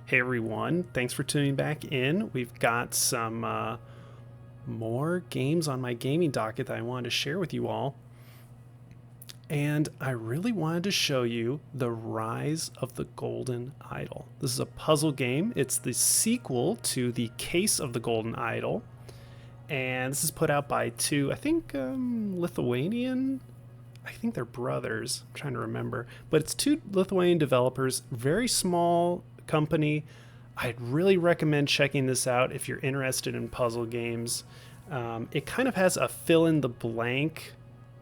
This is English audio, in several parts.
Hey everyone, thanks for tuning back in. We've got some more games on my gaming docket that I wanted to share with you all. And I really wanted to show you The Rise of the Golden Idol. This is a puzzle game. It's the sequel to The Case of the Golden Idol. And this is put out by two, I think, Lithuanian. I think they're brothers. I'm trying to remember. But it's two Lithuanian developers, very small company. I'd really recommend checking this out if you're interested in puzzle games. It kind of has a fill in the blank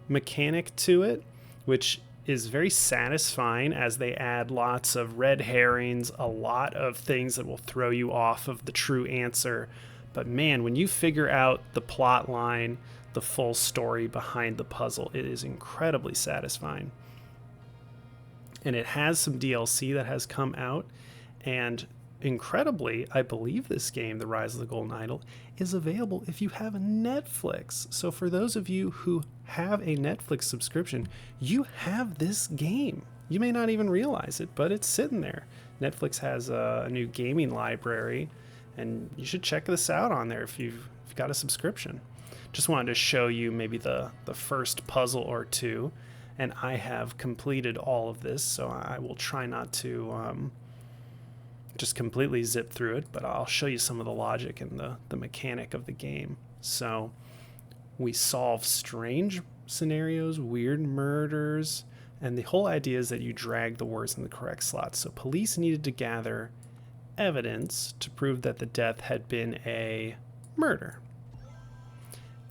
mechanic to it, which is very satisfying as they add lots of red herrings, a lot of things that will throw you off of the true answer. But man, when you figure out the plot line, the full story behind the puzzle, it is incredibly satisfying. And it has some DLC that has come out, and incredibly, I believe this game, The Rise of the Golden Idol, is available if you have a Netflix. So for those of you who have a Netflix subscription, you have this game. You may not even realize it, but it's sitting there. Netflix has a new gaming library, and you should check this out on there if you've got a subscription. Just wanted to show you maybe the first puzzle or two, and I have completed all of this, so I will try not to just completely zip through it, but I'll show you some of the logic and the mechanic of the game. So we solve strange scenarios, weird murders, and the whole idea is that you drag the words in the correct slots. So police needed to gather evidence to prove that the death had been a murder.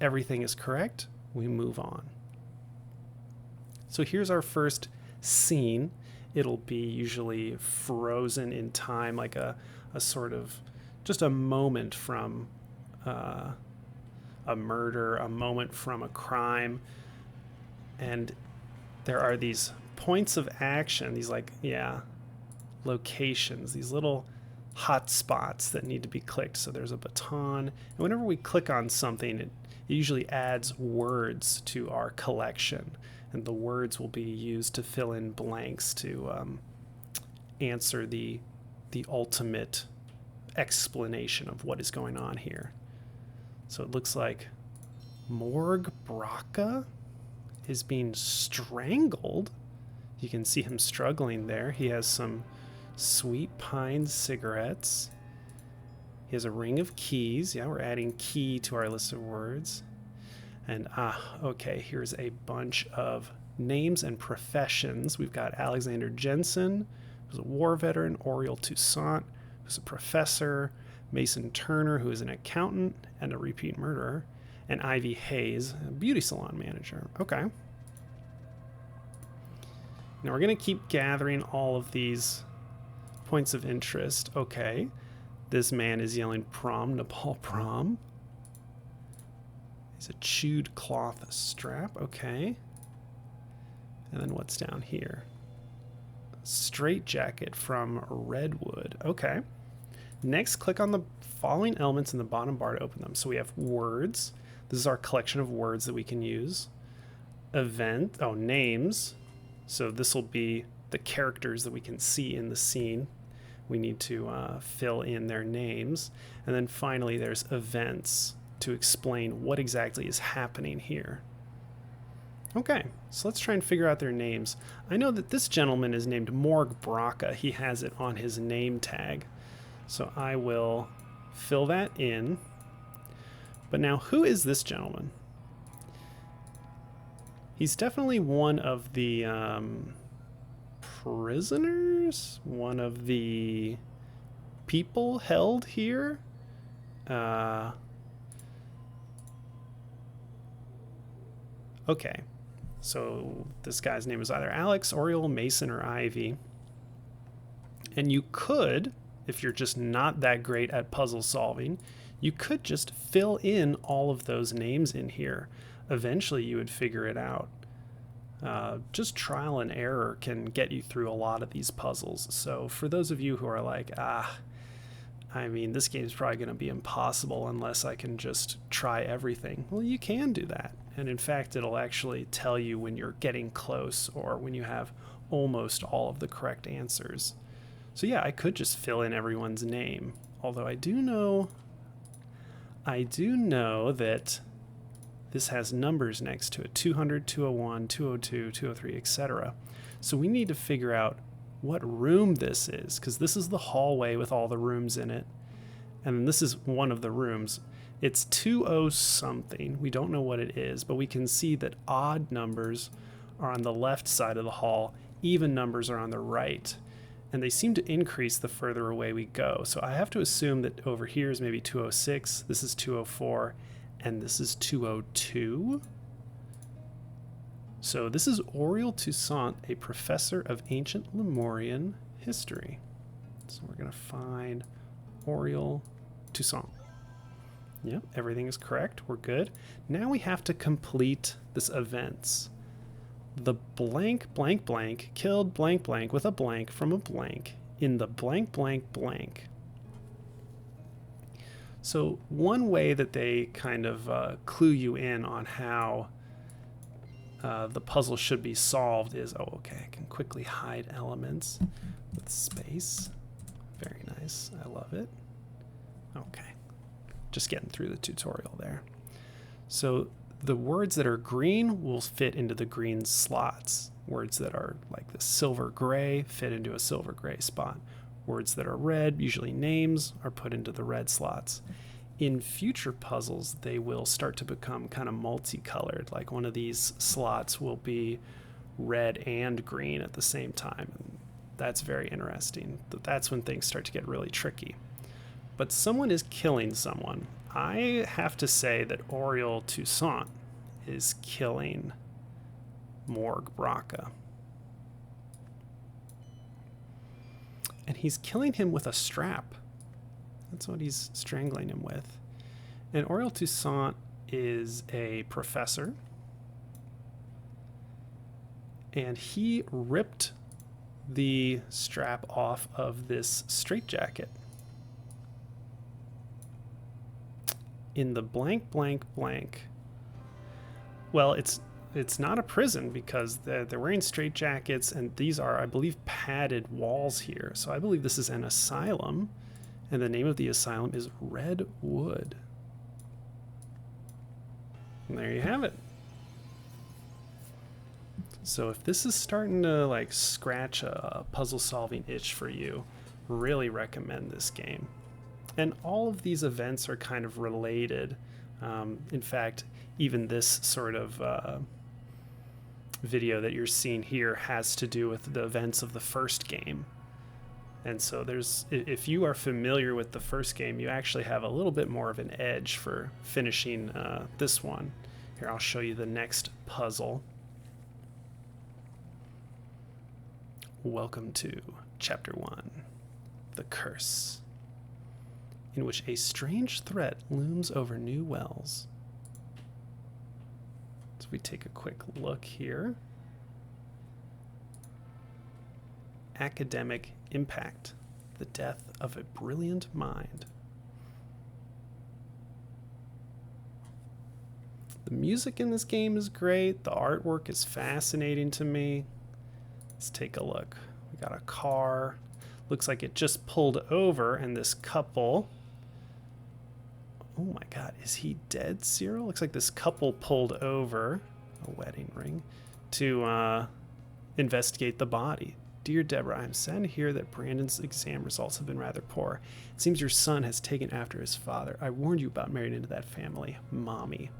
Everything is correct, we move on. So here's our first scene. It'll be usually frozen in time, like a sort of just a moment from a murder, a moment from a crime. And there are these points of action, these locations, these little hot spots that need to be clicked. So there's a baton, and whenever we click on something, it usually adds words to our collection. And the words will be used to fill in blanks to answer the ultimate explanation of what is going on here. So it looks like Morg Braca is being strangled. You can see him struggling there. He has some Sweet Pine cigarettes. He has a ring of keys. Yeah, we're adding key to our list of words. And okay, here's a bunch of names and professions. We've got Alexander Jensen, who's a war veteran, Oriel Toussaint, who's a professor, Mason Turner, who is an accountant and a repeat murderer, and Ivy Hayes, a beauty salon manager. Okay. Now we're going to keep gathering all of these points of interest. Okay. This man is yelling prom, Nepal prom. It's a chewed cloth strap. Okay. And then what's down here? Straight jacket from Redwood. Okay. Next, click on the following elements in the bottom bar to open them. So we have words. This is our collection of words that we can use. Names. So this will be the characters that we can see in the scene. We need to fill in their names. And then finally, there's events to explain what exactly is happening here. Okay, so let's try and figure out their names. I know that this gentleman is named Morg Braca. He has it on his name tag. So I will fill that in. But now, who is this gentleman? He's definitely one of the prisoners, one of the people held here. Okay, so this guy's name is either Alex, Oriel, Mason, or Ivy. And you could, if you're just not that great at puzzle solving, you could just fill in all of those names in here. Eventually you would figure it out. Just trial and error can get you through a lot of these puzzles. So for those of you who are like, this game's probably going to be impossible unless I can just try everything. Well, you can do that. And in fact, it'll actually tell you when you're getting close or when you have almost all of the correct answers. So yeah, I could just fill in everyone's name. Although I do know that this has numbers next to it: 200, 201, 202, 203, etc. So we need to figure out what room this is, because this is the hallway with all the rooms in it. And this is one of the rooms. It's 20 something. We don't know what it is, but we can see that odd numbers are on the left side of the hall, even numbers are on the right. And they seem to increase the further away we go. So I have to assume that over here is maybe 206, this is 204, and this is 202. So this is Auriel Toussaint, a professor of ancient Lemurian history. So we're going to find Auriel Toussaint. Yep, everything is correct. We're good. Now we have to complete this events. The blank blank blank killed blank blank with a blank from a blank in the blank blank blank. So one way that they kind of clue you in on how the puzzle should be solved is, oh, okay, I can quickly hide elements with space. Very nice. I love it. Okay. Just getting through the tutorial there. So the words that are green will fit into the green slots. Words that are like the silver gray fit into a silver gray spot. Words that are red, usually names, are put into the red slots. In future puzzles, they will start to become kind of multicolored. Like one of these slots will be red and green at the same time. And that's very interesting. That's when things start to get really tricky. But someone is killing someone. I have to say that Auriel Toussaint is killing Morg Braca. And he's killing him with a strap. That's what he's strangling him with. And Auriel Toussaint is a professor. And he ripped the strap off of this straitjacket. In the blank blank blank. Well, it's not a prison because they're wearing straitjackets, and these are, I believe, padded walls here. So I believe this is an asylum, and the name of the asylum is Redwood. And there you have it. So if this is starting to like scratch a puzzle solving itch for you, really recommend this game. And all of these events are kind of related. In fact, even this sort of video that you're seeing here has to do with the events of the first game. And so if you are familiar with the first game, you actually have a little bit more of an edge for finishing this one. Here, I'll show you the next puzzle. Welcome to Chapter 1, The Curse, in which a strange threat looms over New Wells. So we take a quick look here. Academic impact: the death of a brilliant mind. The music in this game is great. The artwork is fascinating to me. Let's take a look. We got a car. Looks like it just pulled over, and this couple... Oh my god, is he dead, Cyril? Looks like this couple pulled over, a wedding ring, to investigate the body. Dear Deborah, I'm sad to hear that Brandon's exam results have been rather poor. It seems your son has taken after his father. I warned you about marrying into that family. Mommy.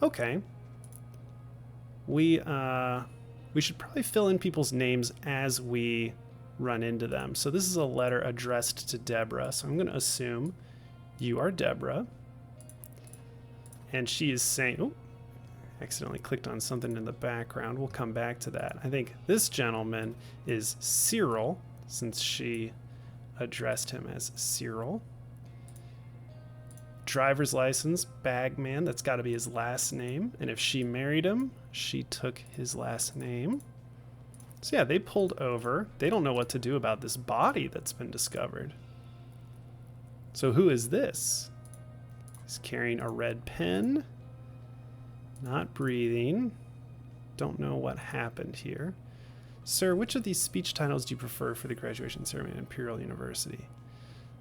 Okay. We should probably fill in people's names as we run into them. So this is a letter addressed to Deborah. So I'm going to assume you are Deborah. And she is saying... Oh, accidentally clicked on something in the background. We'll come back to that. I think this gentleman is Cyril, since she addressed him as Cyril. Driver's license, Bagman, that's got to be his last name. And if she married him, she took his last name. So yeah, they pulled over. They don't know what to do about this body that's been discovered. So who is this? He's carrying a red pen. Not breathing. Don't know what happened here. Sir, which of these speech titles do you prefer for the graduation ceremony at Imperial University?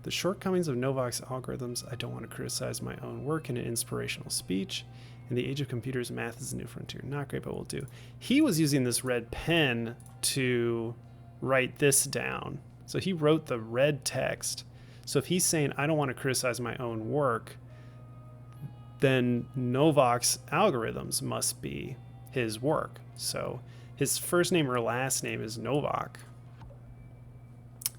The shortcomings of Novak's algorithms. I don't want to criticize my own work in an inspirational speech. In the age of computers, math is a new frontier. Not great, but will do. He was using this red pen to write this down. So he wrote the red text. So if he's saying, I don't want to criticize my own work, then Novak's algorithms must be his work. So his first name or last name is Novak.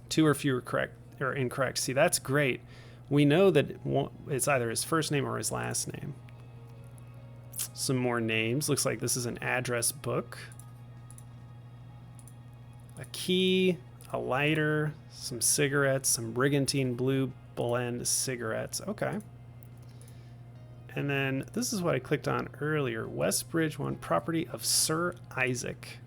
2 or fewer correct or incorrect. See, that's great. We know that it's either his first name or his last name. Some more names. Looks like this is an address book. A key, a lighter, some cigarettes, some Brigantine Blue Blend cigarettes. Okay. And then this is what I clicked on earlier. Westbridge 1, property of Sir Isaac.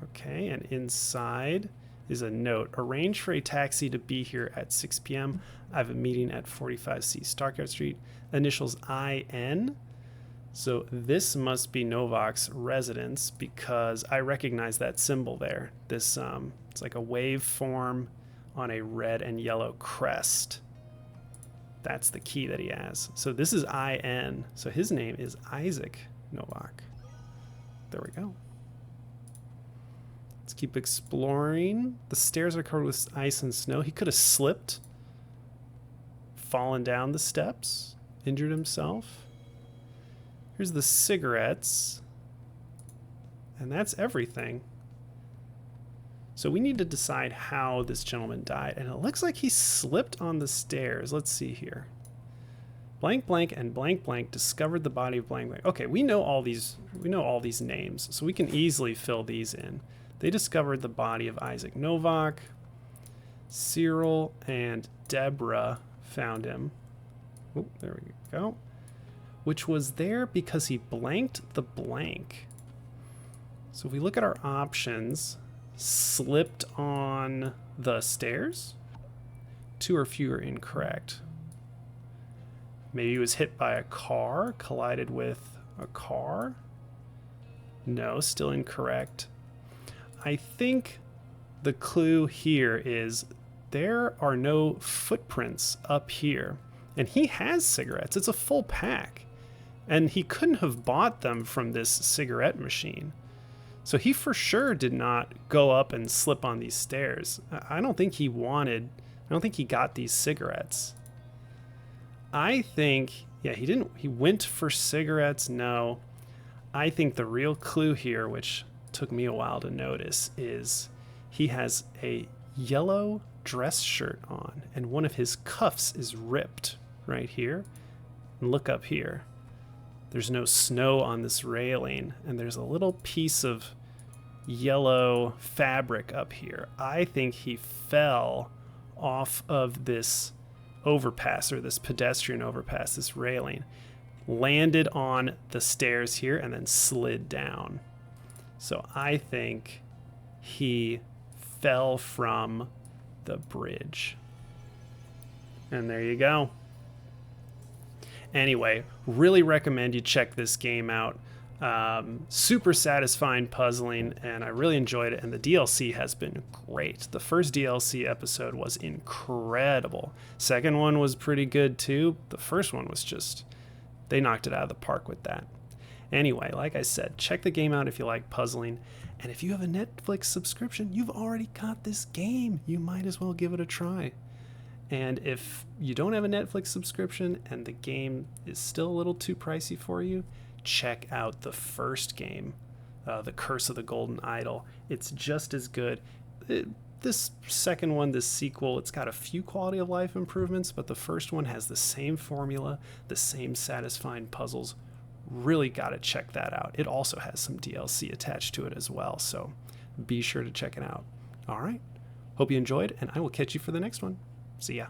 Okay, and inside is a note. Arrange for a taxi to be here at 6 p.m. I have a meeting at 45C Stockyard Street. Initials IN. So this must be Novak's residence because I recognize that symbol there. This it's like a waveform on a red and yellow crest. That's the key that he has. So this is IN. So his name is Isaac Novak. There we go. Let's keep exploring. The stairs are covered with ice and snow. He could have slipped, fallen down the steps, injured himself. Here's the cigarettes. And that's everything. So we need to decide how this gentleman died. And it looks like he slipped on the stairs. Let's see here. Blank blank and blank blank discovered the body of blank blank. Okay, we know all these names, so we can easily fill these in. They discovered the body of Isaac Novak. Cyril and Deborah found him. Oh, there we go. Which was there because he blanked the blank. So if we look at our options, slipped on the stairs, 2 or fewer incorrect. Maybe he was hit by a car, collided with a car. No, still incorrect. I think the clue here is there are no footprints up here. And he has cigarettes. It's a full pack. And he couldn't have bought them from this cigarette machine. So he for sure did not go up and slip on these stairs. I don't think he got these cigarettes. I think, yeah, he went for cigarettes. No. I think the real clue here, which took me a while to notice, is he has a yellow dress shirt on and one of his cuffs is ripped right here. And look up here. There's no snow on this railing, and there's a little piece of yellow fabric up here. I think he fell off of this overpass, or this pedestrian overpass, this railing, landed on the stairs here, and then slid down. So I think he fell from the bridge. And there you go. Anyway, really recommend you check this game out. Super satisfying puzzling, and I really enjoyed it, and the DLC has been great. The first DLC episode was incredible. Second one was pretty good too. The first one was just, they knocked it out of the park with that. Anyway, like I said, check the game out if you like puzzling, and if you have a Netflix subscription, you've already got this game. You might as well give it a try. And if you don't have a Netflix subscription and the game is still a little too pricey for you, check out the first game, The Curse of the Golden Idol. It's just as good. This second one, this sequel, it's got a few quality of life improvements, but the first one has the same formula, the same satisfying puzzles. Really got to check that out. It also has some DLC attached to it as well, so be sure to check it out. All right. Hope you enjoyed, and I will catch you for the next one. See ya.